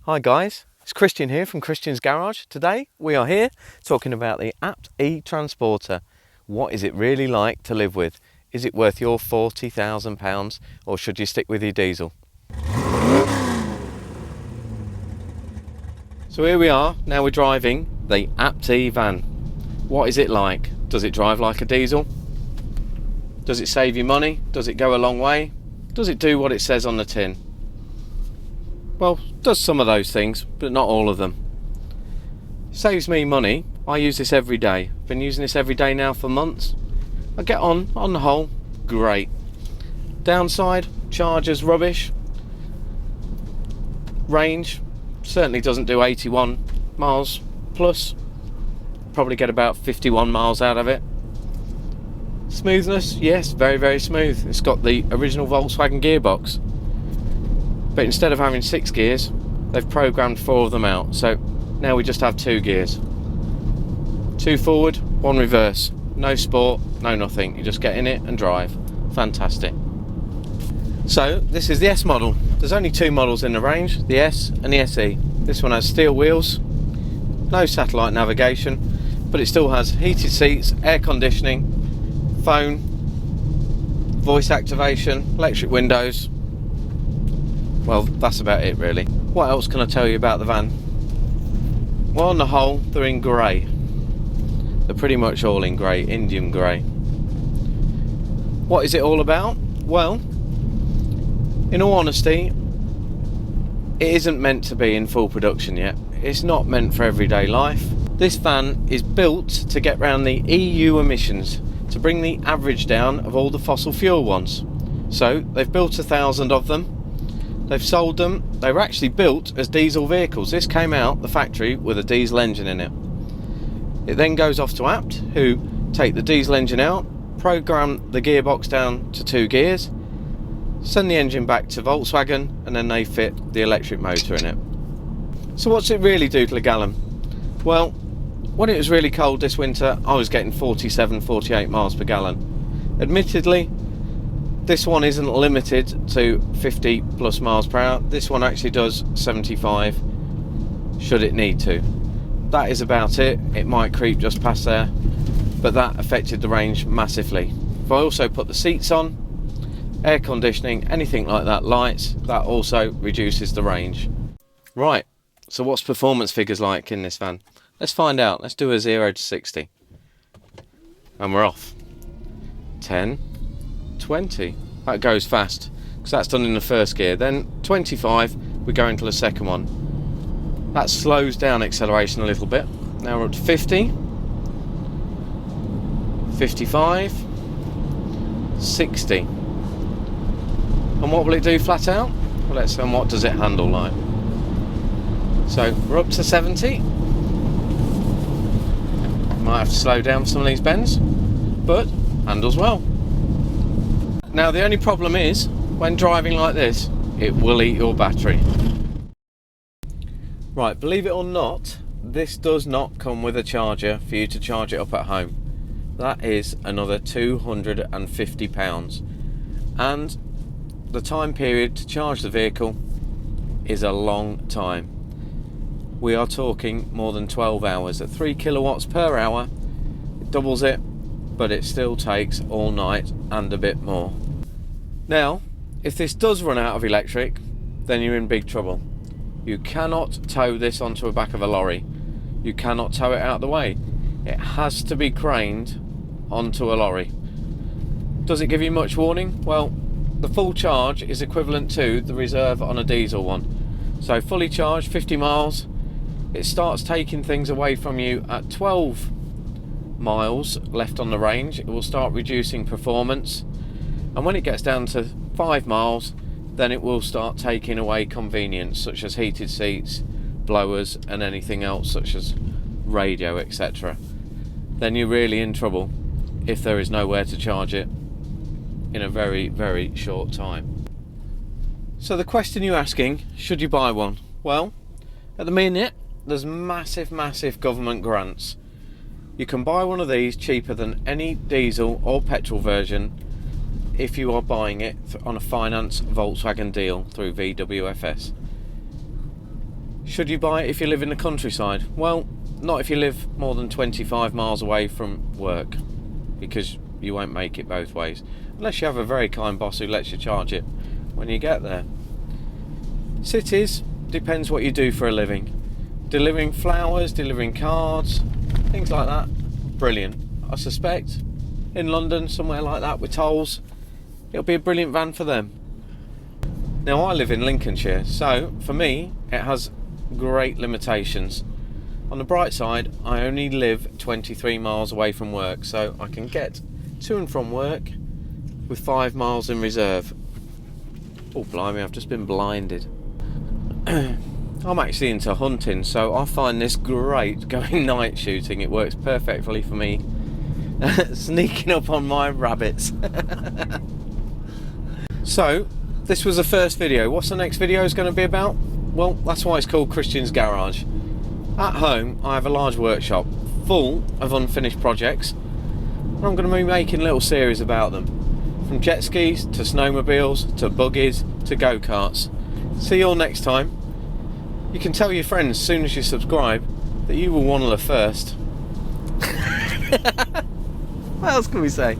Hi guys, it's Christian here from Christian's Garage. Today we are here talking about the ABT Transporter. What is it really like to live with? Is it worth your £40,000 or should you stick with your diesel? So here we are, now we're driving the ABT van. What is it like? Does it drive like a diesel? Does it save you money? Does it go a long way? Does it do what it says on the tin? Well, does some of those things, but not all of them. Saves me money. I use this every day. Been using this every day now for months. I get on the whole, great. Downside, charger's rubbish. Range, certainly doesn't do 81 miles plus. Probably get about 51 miles out of it. Smoothness, yes, very, very smooth. It's got the original Volkswagen gearbox. But instead of having 6 gears, they've programmed 4 of them out. So now we just have 2 gears. 2 forward, 1 reverse. No sport, no nothing. You just get in it and drive. Fantastic. So this is the S model. There's only 2 models in the range, the S and the SE. This one has steel wheels, no satellite navigation, but it still has heated seats, air conditioning, phone, voice activation, electric windows. Well, that's about it really. What else can I tell you about the van? Well, on the whole, they're in grey. They're pretty much all in grey, Indian grey. What is it all about? Well, in all honesty, it isn't meant to be in full production yet. It's not meant for everyday life. This van is built to get around the EU emissions, to bring the average down of all the fossil fuel ones. So they've built 1,000 of them. They've sold them. They were actually built as diesel vehicles. This came out the factory with a diesel engine in it. It then goes off to ABT, who take the diesel engine out, program the gearbox down to 2 gears, send the engine back to Volkswagen, and then they fit the electric motor in it. So what's it really do to the gallon? Well, when it was really cold this winter, I was getting 47, 48 miles per gallon. Admittedly, this one isn't limited to 50 plus miles per hour. This one actually does 75 should it need to. That is about it. It might creep just past there, but that affected the range massively. If I also put the seats on, air conditioning, anything like that, lights, that also reduces the range. Right, so what's performance figures like in this van? Let's find out. Let's do a 0 to 60. And we're off. 10. 20. That goes fast because that's done in the first gear. Then 25, we go into the second one. That slows down acceleration a little bit. Now we're up to 50, 55, 60. And what will it do flat out? Well, let's see, and what does it handle like? So we're up to 70. Might have to slow down some of these bends, but handles well. Now the only problem is, when driving like this, it will eat your battery. Right, believe it or not, this does not come with a charger for you to charge it up at home. That is another £250. And the time period to charge the vehicle is a long time. We are talking more than 12 hours. At 3 kilowatts per hour, it doubles it, but it still takes all night and a bit more. Now, if this does run out of electric, then you're in big trouble. You cannot tow this onto the back of a lorry. You cannot tow it out of the way. It has to be craned onto a lorry. Does it give you much warning? Well, the full charge is equivalent to the reserve on a diesel one. So fully charged, 50 miles, it starts taking things away from you at 12 miles left on the range. It will start reducing performance. And when it gets down to 5 miles, then it will start taking away convenience such as heated seats, blowers and anything else such as radio, etc. Then you're really in trouble if there is nowhere to charge it in a very, very short time. So the question you're asking, should you buy one? Well, at the minute, there's massive government grants. You can buy one of these cheaper than any diesel or petrol version if you are buying it on a finance Volkswagen deal through VWFS. Should you buy it if you live in the countryside? Well, not if you live more than 25 miles away from work, because you won't make it both ways, unless you have a very kind boss who lets you charge it when you get there. Cities, depends what you do for a living. Delivering flowers, delivering cards, things like that, brilliant. I suspect in London, somewhere like that with tolls, it'll be a brilliant van for them. Now I live in Lincolnshire, so for me it has great limitations. On the bright side, I only live 23 miles away from work, so I can get to and from work with 5 miles in reserve. Oh blimey, I've just been blinded. I'm actually into hunting, so I find this great going night shooting. It works perfectly for me. Sneaking up on my rabbits. So, this was the first video. What's the next video is going to be about? Well, that's why it's called Christian's Garage. At home, I have a large workshop full of unfinished projects, and I'm going to be making a little series about them. From jet skis, to snowmobiles, to buggies, to go-karts. See you all next time. You can tell your friends as soon as you subscribe that you were one of the first. What else can we say?